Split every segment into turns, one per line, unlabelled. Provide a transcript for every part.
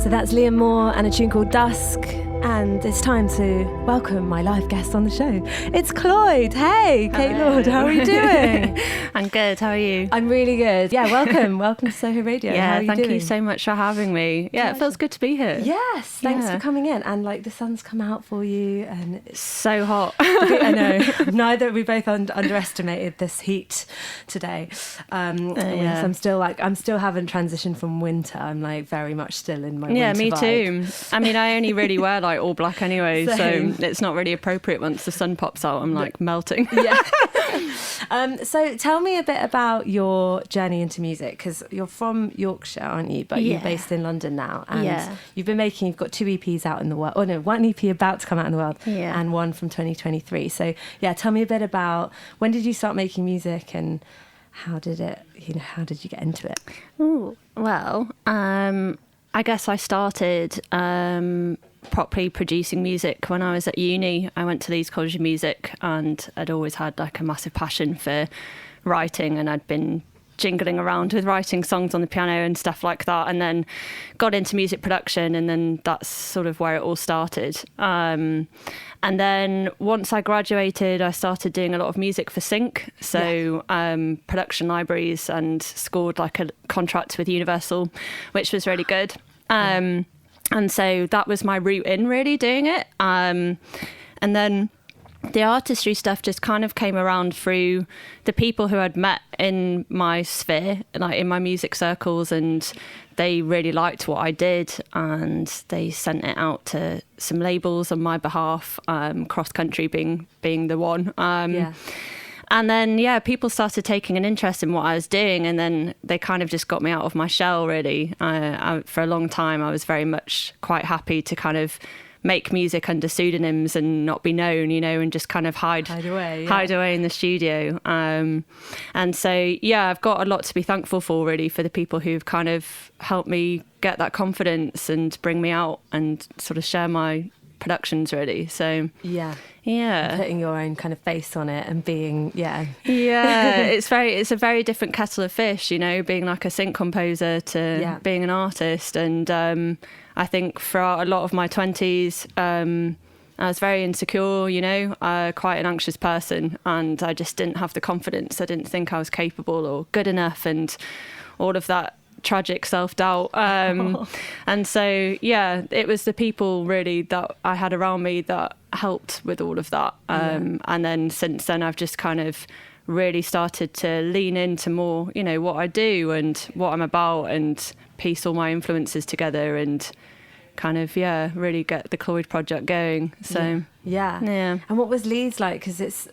So that's Liam Moore and a tune called Dusk. And it's time to welcome my live guest on the show. It's Kloyd. Hey, Kate Lord, how are you doing?
I'm good. How are you?
I'm really good. Yeah, welcome. Welcome to Soho Radio.
Yeah,
how are you
thank
doing?
you so much for having me. Yeah, it feels good to be here.
Yes, thanks for coming in. And like the sun's come out for you, and
It's so hot.
I know. We both underestimated this heat today. I'm still haven't transitioned from winter. I'm like very much still in my winter
me
vibe.
too. I mean, I only really wear like all black anyway,
Same.
so it's not really appropriate once the sun pops out. I'm like melting.
Yeah. So tell me a bit about your journey into music, because you're from Yorkshire, aren't you? But you're based in London now, and you've got 2 EPs out in the world. Oh no, 1 EP about to come out in the world, and one from 2023. So yeah, tell me a bit about when did you start making music, and how did you get into it?
Ooh, well, I guess I started properly producing music when I was at uni. I went to Leeds College of Music, and I'd always had like a massive passion for writing, and I'd been jingling around with writing songs on the piano and stuff like that, and then got into music production, and then that's sort of where it all started. And then once I graduated, I started doing a lot of music for sync, so production libraries, and scored like a contract with Universal, which was really good. And so that was my route in really doing it. And then the artistry stuff just kind of came around through the people who I'd met in my sphere, like in my music circles, and they really liked what I did, and they sent it out to some labels on my behalf, Cross Country being the one. And then, people started taking an interest in what I was doing, and then they kind of just got me out of my shell, really. For a long time, I was very much quite happy to kind of make music under pseudonyms and not be known, and just kind of hide away in the studio. And so, I've got a lot to be thankful for, really, for the people who've kind of helped me get that confidence and bring me out and sort of share my productions, really. So putting your own kind of face on it and being it's a very different kettle of fish, being like a synth composer to being an artist. And I think for a lot of my 20s I was very insecure, quite an anxious person, and I just didn't have the confidence. I didn't think I was capable or good enough, and all of that tragic self-doubt. And so it was the people really that I had around me that helped with all of that. And then since then I've just kind of really started to lean into more, what I do and what I'm about, and piece all my influences together, and kind of really get the Kloyd project going. So And
what was Leeds like? Because it's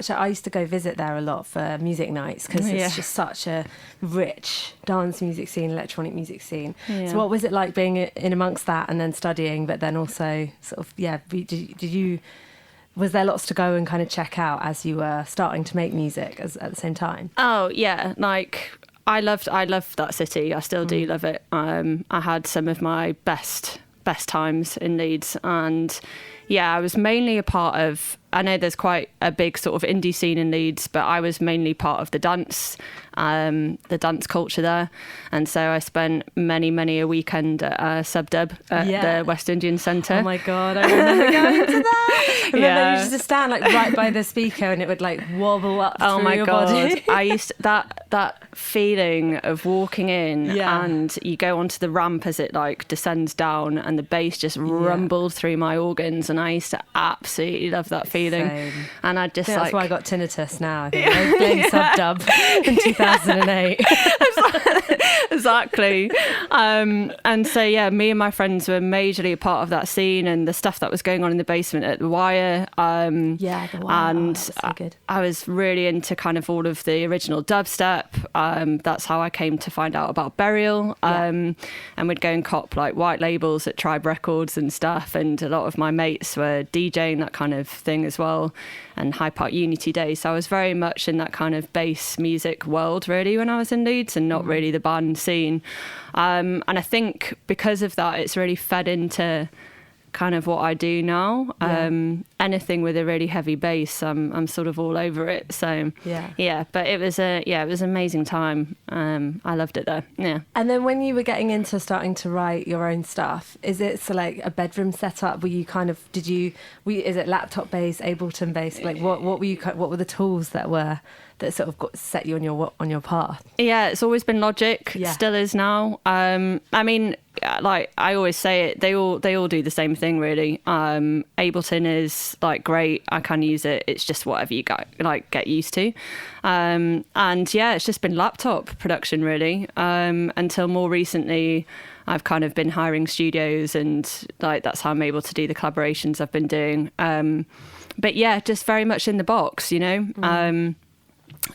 I used to go visit there a lot for music nights, because it's just such a rich dance music scene, electronic music scene. So what was it like being in amongst that, and then studying, but then also sort of was there lots to go and kind of check out as you were starting to make music at the same time? Oh yeah,
like I loved that city. I still do love it. I had some of my best times in Leeds, and I was mainly a part of, I know there's quite a big sort of indie scene in Leeds, but I was mainly part of the dance culture there. And so I spent many a weekend at Subdub at the West Indian Centre.
Oh my God, I remember going to that. I remember you used to stand like right by the speaker, and it would like wobble up through your body.
I used to, that feeling of walking in and you go onto the ramp as it like descends down, and the bass just rumbled through my organs, and I used to absolutely love that feeling.
Same.
And I just
that's why I got tinnitus now. I think I was playing Subdub in 2008.
Exactly. And so me and my friends were majorly a part of that scene, and the stuff that was going on in the basement at the Wire.
The Wire.
And
so good.
I was really into kind of all of the original dubstep. That's how I came to find out about Burial. And we'd go and cop like white labels at Tribe Records and stuff, and a lot of my mates were DJing that kind of thing as well, and Hyde Park Unity Days. So I was very much in that kind of bass music world really when I was in Leeds, and not really the band scene. And I think because of that, it's really fed into kind of what I do now. Anything with a really heavy bass, I'm sort of all over it. So but it was an amazing time. I loved it though. Yeah.
And then when you were getting into starting to write your own stuff, is it like a bedroom setup? Were you kind of is it laptop based, Ableton based? Like what were the tools that sort of set you on your path?
Yeah, it's always been Logic, still is now. I mean, like I always say it, they all do the same thing really. Ableton is like great, I can use it. It's just whatever you get used to. And yeah, it's just been laptop production really. Until more recently, I've kind of been hiring studios, and like that's how I'm able to do the collaborations I've been doing. But yeah, just very much in the box, you know.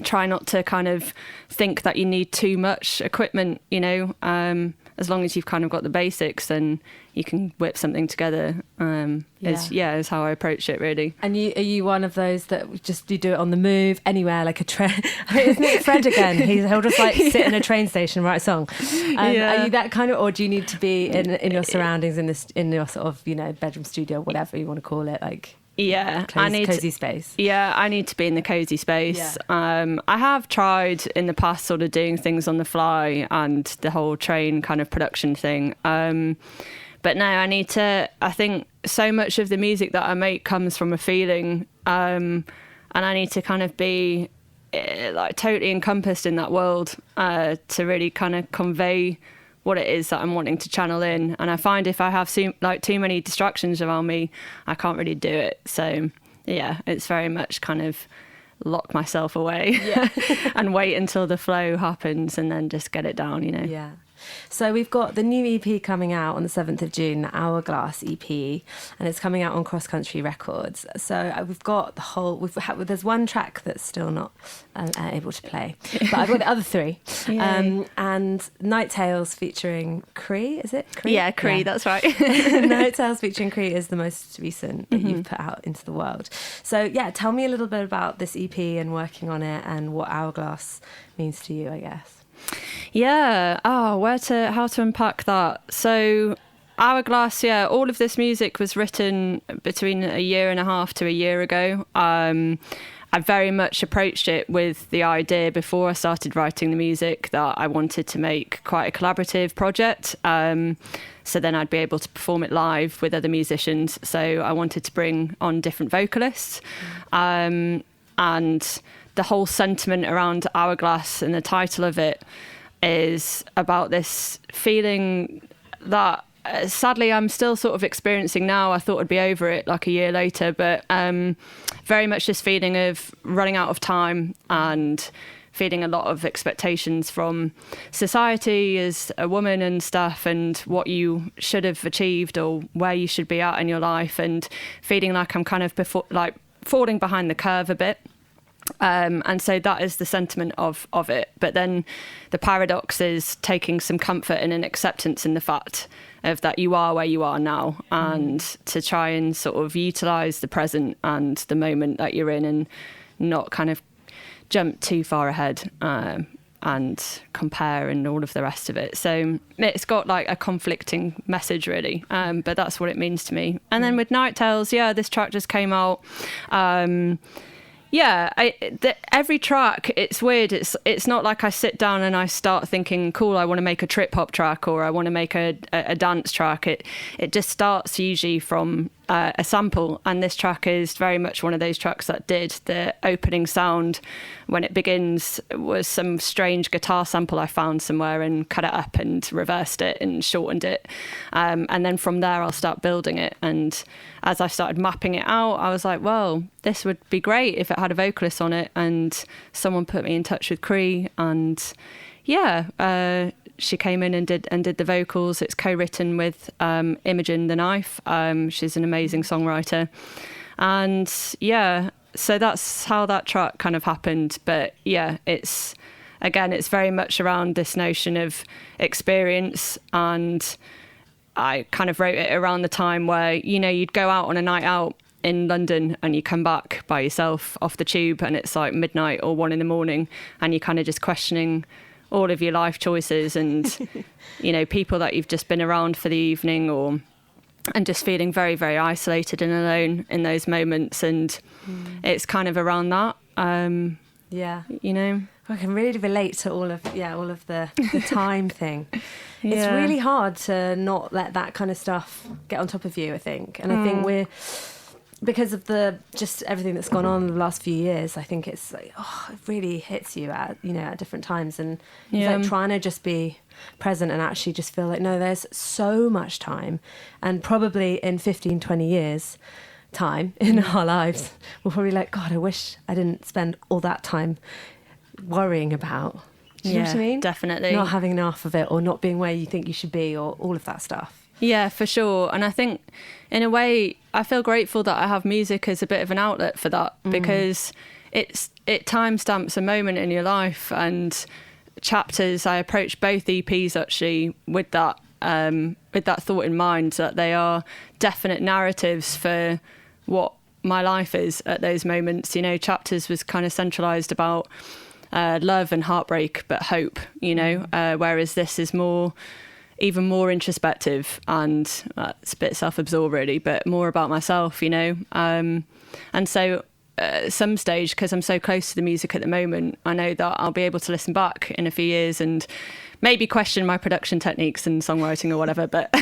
Try not to kind of think that you need too much equipment, you know. As long as you've kind of got the basics, then you can whip something together. Is how I approach it really. And
are you one of those that just you do it on the move anywhere, like a train? Isn't it Fred again? He'll just like sit in a train station, write a song. Are you that kind of, or do you need to be in your surroundings, in your sort of, you know, bedroom, studio, whatever you want to call it, like?
Yeah,
cozy space.
Yeah, I need to be in the cozy space. Yeah. I have tried in the past sort of doing things on the fly and the whole train kind of production thing. But no, I think so much of the music that I make comes from a feeling, and I need to kind of be like totally encompassed in that world to really kind of convey what it is that I'm wanting to channel in. And I find if I have too many distractions around me, I can't really do it. So yeah, it's very much kind of lock myself away and wait until the flow happens and then just get it down, you know.
Yeah. So we've got the new EP coming out on the 7th of June, the Hourglass EP, and it's coming out on Cross Country Records. So we've got the whole, there's one track that's still not able to play, but I've got the other three. And Night Tales featuring Cree, is it? Cree?
Yeah, Cree, that's right.
Night Tales featuring Cree is the most recent that you've put out into the world. So yeah, tell me a little bit about this EP and working on it and what Hourglass means to you, I guess.
Yeah. How to unpack that. So Hourglass, all of this music was written between a year and a half to a year ago. I very much approached it with the idea before I started writing the music that I wanted to make quite a collaborative project. So then I'd be able to perform it live with other musicians. So I wanted to bring on different vocalists. And the whole sentiment around Hourglass and the title of it is about this feeling that sadly I'm still sort of experiencing now. I thought I'd be over it like a year later, but very much this feeling of running out of time and feeling a lot of expectations from society as a woman and stuff, and what you should have achieved or where you should be at in your life, and feeling like I'm kind of falling behind the curve a bit. And so that is the sentiment of it. But then the paradox is taking some comfort in an acceptance in the fact of that you are where you are now, and to try and sort of utilise the present and the moment that you're in, and not kind of jump too far ahead and compare and all of the rest of it. So it's got like a conflicting message really, but that's what it means to me. And then with Night Tales, this track just came out. Every track, it's weird. It's not like I sit down and I start thinking, cool, I want to make a trip hop track or I want to make a dance track. It just starts usually from a sample, and this track is very much one of those tracks that did. The opening sound when it begins was some strange guitar sample I found somewhere and cut it up and reversed it and shortened it, and then from there I'll start building it. And as I started mapping it out, I was like, well, this would be great if it had a vocalist on it, and someone put me in touch with Cree, and she came in and did the vocals. It's co-written with Imogen the Knife. She's an amazing songwriter. And so that's how that track kind of happened. But it's very much around this notion of experience. And I kind of wrote it around the time where, you'd go out on a night out in London and you come back by yourself off the tube and it's like midnight or 1 a.m, and you're kind of just questioning all of your life choices and, people that you've just been around for the evening, or and just feeling very, very isolated and alone in those moments. And it's kind of around that, you know.
I can really relate to all of the time thing. It's really hard to not let that kind of stuff get on top of you, I think. And I think because of just everything that's gone on in the last few years, I think it's like, it really hits you at different times. And it's like trying to just be present and actually just feel like, no, there's so much time. And probably in 15, 20 years time in our lives, we'll probably like, God, I wish I didn't spend all that time worrying about. Do you know what I mean?
Definitely.
Not having enough of it, or not being where you think you should be, or all of that stuff.
Yeah, for sure. And I think in a way I feel grateful that I have music as a bit of an outlet for that, because it timestamps a moment in your life. And Chapters, I approached both EPs actually with that thought in mind, that they are definite narratives for what my life is at those moments. You know, Chapters was kind of centralised about love and heartbreak, but hope, whereas this is even more introspective, and it's a bit self-absorbed really, but more about myself, and so at some stage, because I'm so close to the music at the moment, I know that I'll be able to listen back in a few years and maybe question my production techniques and songwriting or whatever, but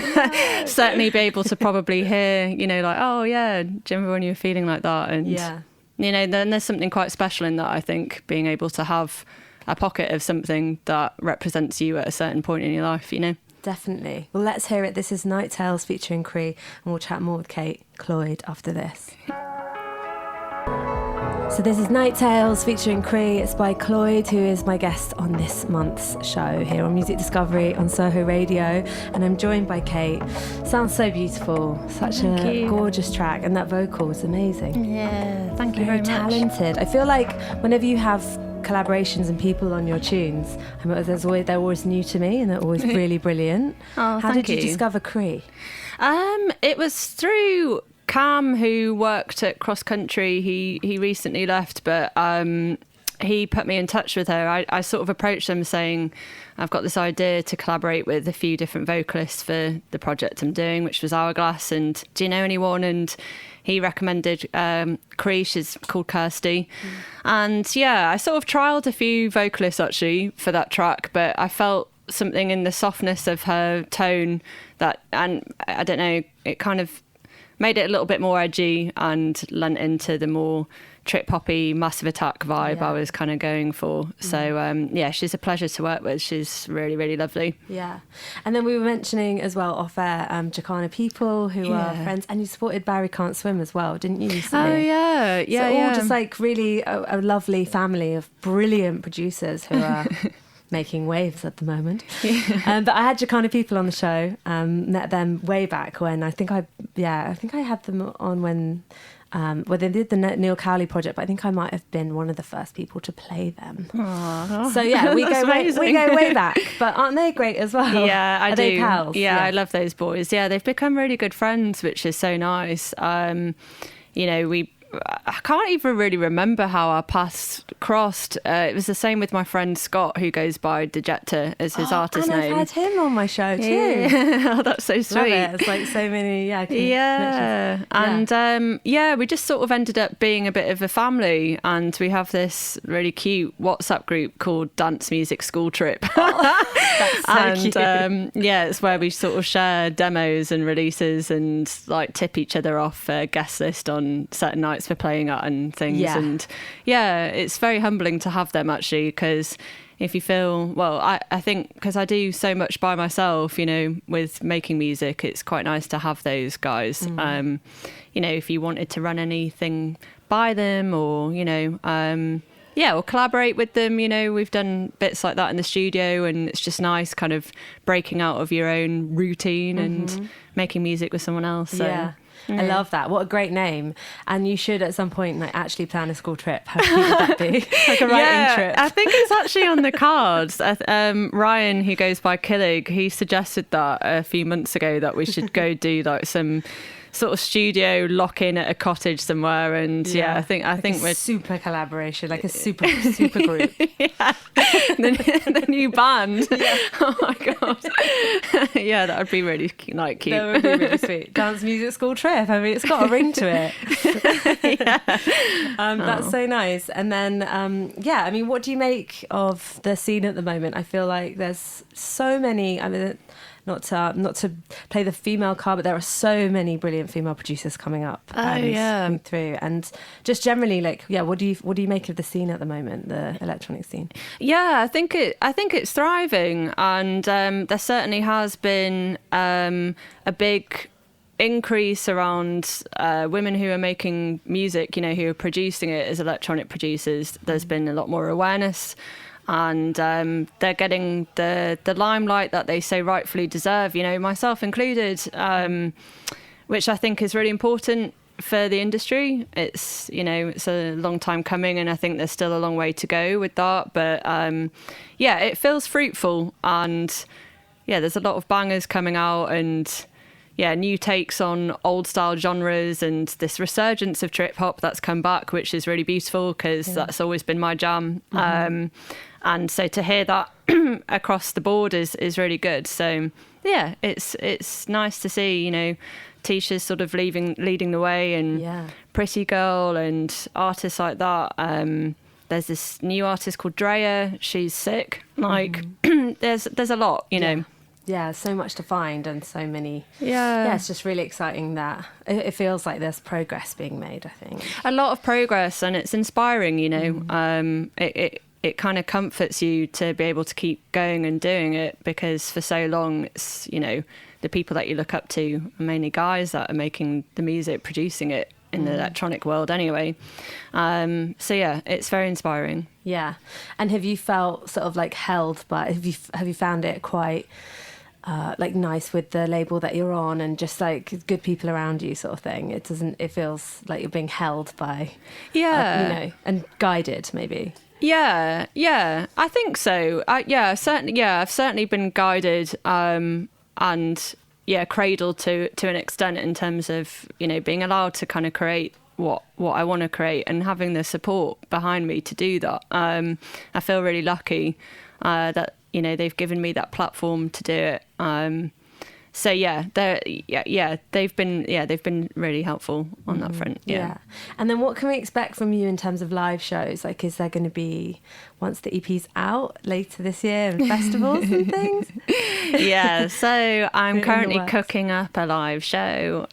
certainly be able to probably hear, like, oh yeah, do you remember when you were feeling like that? And then there's something quite special in that, I think, being able to have a pocket of something that represents you at a certain point in your life,
Definitely. Well, let's hear it. This is Night Tales featuring Cree, and we'll chat more with Kate Kloyd after this. So this is Night Tales featuring Cree. It's by Kloyd, who is my guest on this month's show here on Music Discovery on Soho Radio. And I'm joined by Kate. Sounds so beautiful. Such a gorgeous track. And that vocal is amazing.
Yeah, thank you very much.
Very talented. I feel like whenever you have collaborations and people on your tunes, they're always new to me, and they're always really brilliant. How did you discover Cree?
It was through Cam, who worked at Cross Country. He recently left, but he put me in touch with her. I sort of approached them saying, I've got this idea to collaborate with a few different vocalists for the project I'm doing, which was Hourglass, and do you know anyone? And he recommended Cree. She's called Kirsty. And I sort of trialled a few vocalists actually for that track, but I felt something in the softness of her tone and I don't know, it kind of made it a little bit more edgy and lent into the more trip hoppy Massive Attack vibe I was kind of going for. So she's a pleasure to work with. She's really, really lovely.
Yeah. And then we were mentioning as well off air Jacana People, who are friends, and you supported Barry Can't Swim as well, didn't you, recently?
Oh yeah.
So all just like really a lovely family of brilliant producers who are making waves at the moment. But I had Jacana People on the show, met them way back when I think I had them on when they did the Neil Cowley project, but I think I might have been one of the first people to play them.
Aww,
so we go way back, but aren't they great as well?
Yeah, I do.
They pals?
Yeah, I love those boys. Yeah, they've become really good friends, which is so nice. I can't even really remember how our paths crossed. It was the same with my friend Scott, who goes by Dejecta as his artist name.
And I've had him on my show too.
Yeah. Oh, that's so sweet.
Love it. It's like so many, connections.
And we just sort of ended up being a bit of a family, and we have this really cute WhatsApp group called Dance Music School Trip.
That's so cute.
It's where we sort of share demos and releases and like tip each other off a guest list on certain nights for playing at and things. And it's very humbling to have them actually, because if you feel, I think because I do so much by myself, with making music, it's quite nice to have those guys. If you wanted to run anything by them or or collaborate with them, we've done bits like that in the studio, and it's just nice kind of breaking out of your own routine and making music with someone else. So.
I love that. What a great name. And you should at some point actually plan a school trip. How cute would that be? Like a writing trip.
I think it's actually on the cards. Ryan, who goes by Killig, he suggested that a few months ago, that we should go do like some sort of studio lock-in at a cottage somewhere, and I think we're
super collaboration, like a super group.
The new band. Oh my god. That would be really cute.
That would be really sweet. Dance music school trip. I mean, it's got a ring to it. That's so nice. And then I mean, what do you make of the scene at the moment? I feel like there's so many, I mean, not to play the female card, but there are so many brilliant female producers coming up coming through, and just generally, like, what do you make of the scene at the moment, the electronic scene?
I think it's thriving, and there certainly has been a big increase around women who are making music, who are producing it as electronic producers. There's been a lot more awareness, and they're getting the limelight that they so rightfully deserve, myself included, which I think is really important for the industry. It's a long time coming, and I think there's still a long way to go with that, but it feels fruitful, and there's a lot of bangers coming out, and new takes on old style genres, and this resurgence of trip hop that's come back, which is really beautiful, because that's always been my jam. And so to hear that across the board is really good. So it's nice to see, Tisha's sort of leading the way, and Pretty Girl and artists like that. There's this new artist called Drea. She's sick. Like there's a lot,
Yeah, so much to find, and so many. Yeah, it's just really exciting that it feels like there's progress being made, I think.
A lot of progress, and it's inspiring, It kind of comforts you to be able to keep going and doing it, because for so long, it's, the people that you look up to are mainly guys that are making the music, producing it in the electronic world anyway. It's very inspiring.
Yeah. And have you felt sort of like held by, have you found it quite like nice with the label that you're on, and just like good people around you sort of thing? It feels like you're being held by, and guided maybe.
Yeah, I think so. I've certainly been guided, and cradled to an extent, in terms of, being allowed to kind of create what I want to create, and having the support behind me to do that. I feel really lucky that they've given me that platform to do it. They've been really helpful on that front. Yeah.
And then what can we expect from you in terms of live shows? Like, is there going to be, once the EP's out later this year, and festivals and things?
Yeah, so I'm currently cooking up a live show,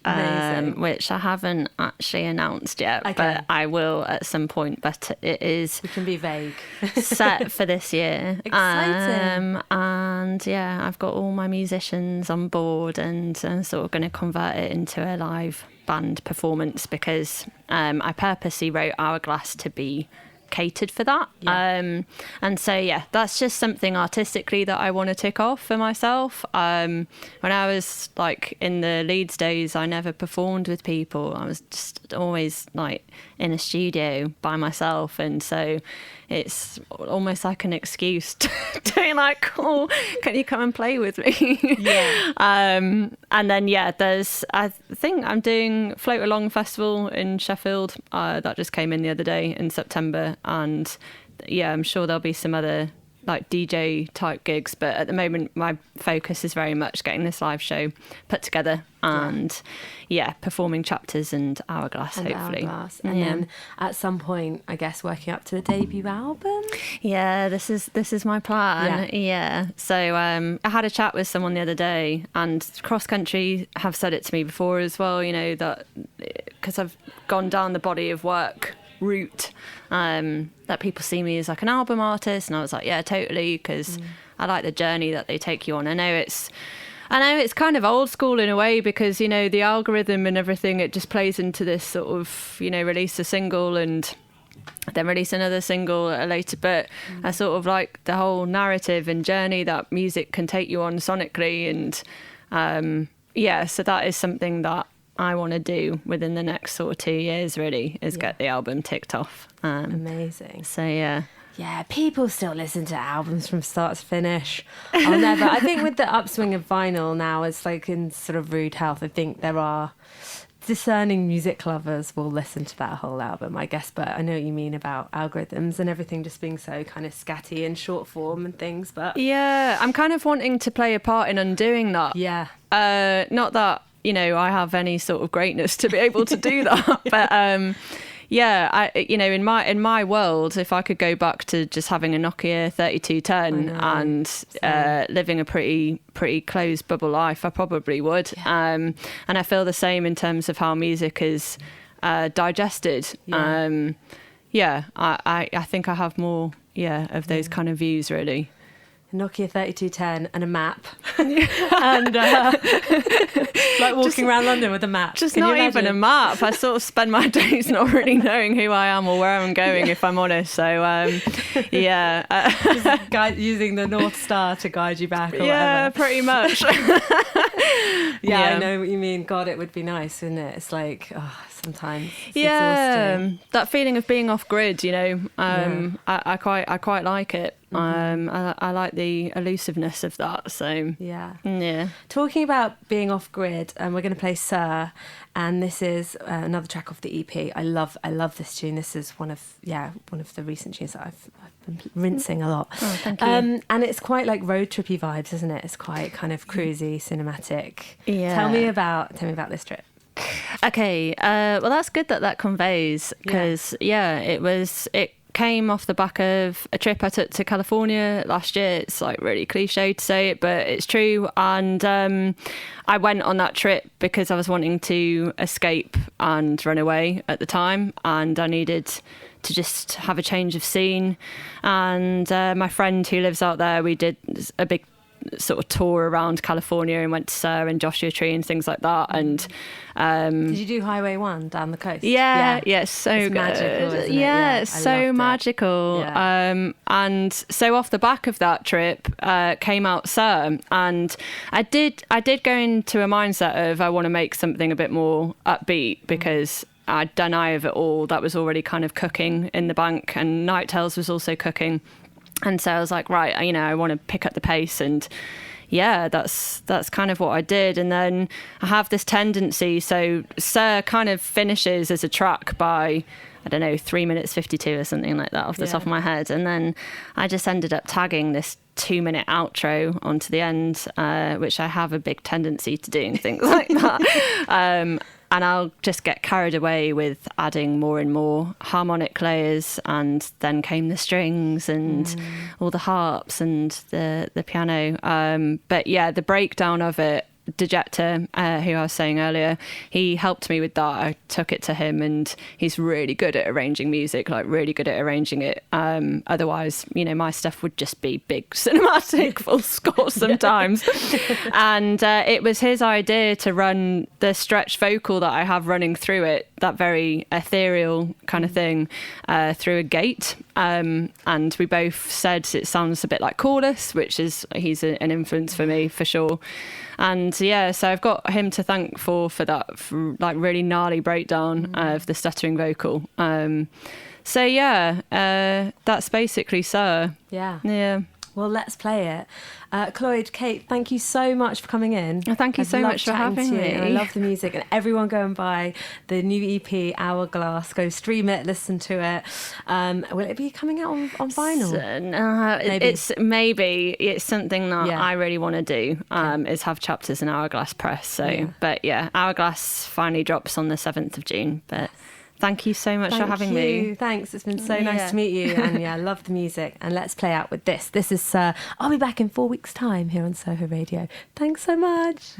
which I haven't actually announced yet, but I will at some point. But it is,
you can be vague,
set for this year.
Exciting.
And I've got all my musicians on board, and sort of going to convert it into a live band performance, because I purposely wrote Hourglass to be catered for that. And so that's just something artistically that I want to tick off for myself. When I was like in the Leeds days, I never performed with people. I was just always like in a studio by myself, and so it's almost like an excuse to be like, oh, can you come and play with me? And then I think I'm doing Float Along Festival in Sheffield, that just came in the other day in September, and I'm sure there'll be some other like DJ type gigs, but at the moment my focus is very much getting this live show put together, and performing Chapters and Hourglass, hopefully.
And then at some point, I guess, working up to the debut album.
This is my plan. So I had a chat with someone the other day, and Cross Country have said it to me before as well, that because I've gone down the body of work route, that people see me as like an album artist, and I was like, yeah, totally, because I like the journey that they take you on. I know it's kind of old school in a way, because the algorithm and everything, it just plays into this sort of release a single and then release another single later, but I sort of like the whole narrative and journey that music can take you on sonically, and so that is something that I want to do within the next sort of 2 years, really, is get the album ticked off.
Amazing.
So, yeah,
people still listen to albums from start to finish. I'll never. I think with the upswing of vinyl now, it's like in sort of rude health. I think there are discerning music lovers will listen to that whole album, I guess. But I know what you mean about algorithms and everything just being so kind of scatty and short form and things. But
yeah, I'm kind of wanting to play a part in undoing that.
Yeah.
Not that, you know, I have any sort of greatness to be able to do that, but yeah, you know, in my world, if I could go back to just having a Nokia 3210 and living a pretty closed bubble life, I probably would. Yeah. And I feel the same in terms of how music is digested. Yeah. I think I have more of those kind of views, really.
Nokia 3210 and a map and like walking around London with a map.
Just not even a map. I sort of spend my days not really knowing who I am or where I'm going, if I'm honest. So yeah,
just using the North Star to guide you back. Or whatever.
Pretty much.
Yeah, I know what you mean. God, it would be nice, wouldn't it? It's like sometimes it's exhausting.
That feeling of being off grid, you know. I quite like it. I like the elusiveness of that. So yeah.
Talking about being off grid, we're going to play Sir, and this is another track off the EP. I love this tune. This is one of the recent tunes that I've been rinsing a lot.
Oh, thank you.
And it's quite like road trippy vibes, isn't it? It's quite kind of cruisy, cinematic.
Yeah.
Tell me about this trip.
Okay. Well, that's good that conveys, because it came off the back of a trip I took to California last year. It's like really cliche to say it, but it's true. And I went on that trip because I was wanting to escape and run away at the time, and I needed to just have a change of scene. And my friend who lives out there, we did a big sort of tour around California and went to Sir and Joshua Tree and things like that. And
did you do Highway 1 down the coast?
Yeah, so
it's
good.
Magical, isn't it?
It's so magical. Yeah. And so off the back of that trip came out Sir, and I did go into a mindset of I want to make something a bit more upbeat, because I'd done Eye of It All. That was already kind of cooking in the bank, and Night Tales was also cooking. And so I was like, right, you know, I want to pick up the pace, and that's kind of what I did. And then I have this tendency, so Sir kind of finishes as a track by, I don't know, 3 minutes 52 or something like that off the top of my head. And then I just ended up tagging this 2-minute outro onto the end, which I have a big tendency to doing things like that. And I'll just get carried away with adding more and more harmonic layers, and then came the strings and all the harps and the piano. But yeah, the breakdown of it, Dejector, who I was saying earlier, he helped me with that. I took it to him, and he's really good at arranging music, like really good at arranging it. Otherwise, you know, my stuff would just be big cinematic full score sometimes. And it was his idea to run the stretch vocal that I have running through it, that very ethereal kind of thing, through a gate. And we both said it sounds a bit like Chorus, which is, he's an influence for me for sure. And so I've got him to thank for that, for like really gnarly breakdown of the stuttering vocal. That's basically Sir. Yeah.
Well, let's play it. Kloyd, Kate, thank you so much for coming in.
Thank you so much for having me.
And I love the music, and everyone go and buy the new EP, Hourglass. Go stream it, listen to it. Will it be coming out on vinyl?
It's something that I really want to do, is have chapters in Hourglass Press. So, but Hourglass finally drops on the 7th of June. But thank you so much for having me.
Thanks. It's been so nice to meet you. And I love the music. And let's play out with this. This is I'll be back in 4 weeks' time here on Soho Radio. Thanks so much.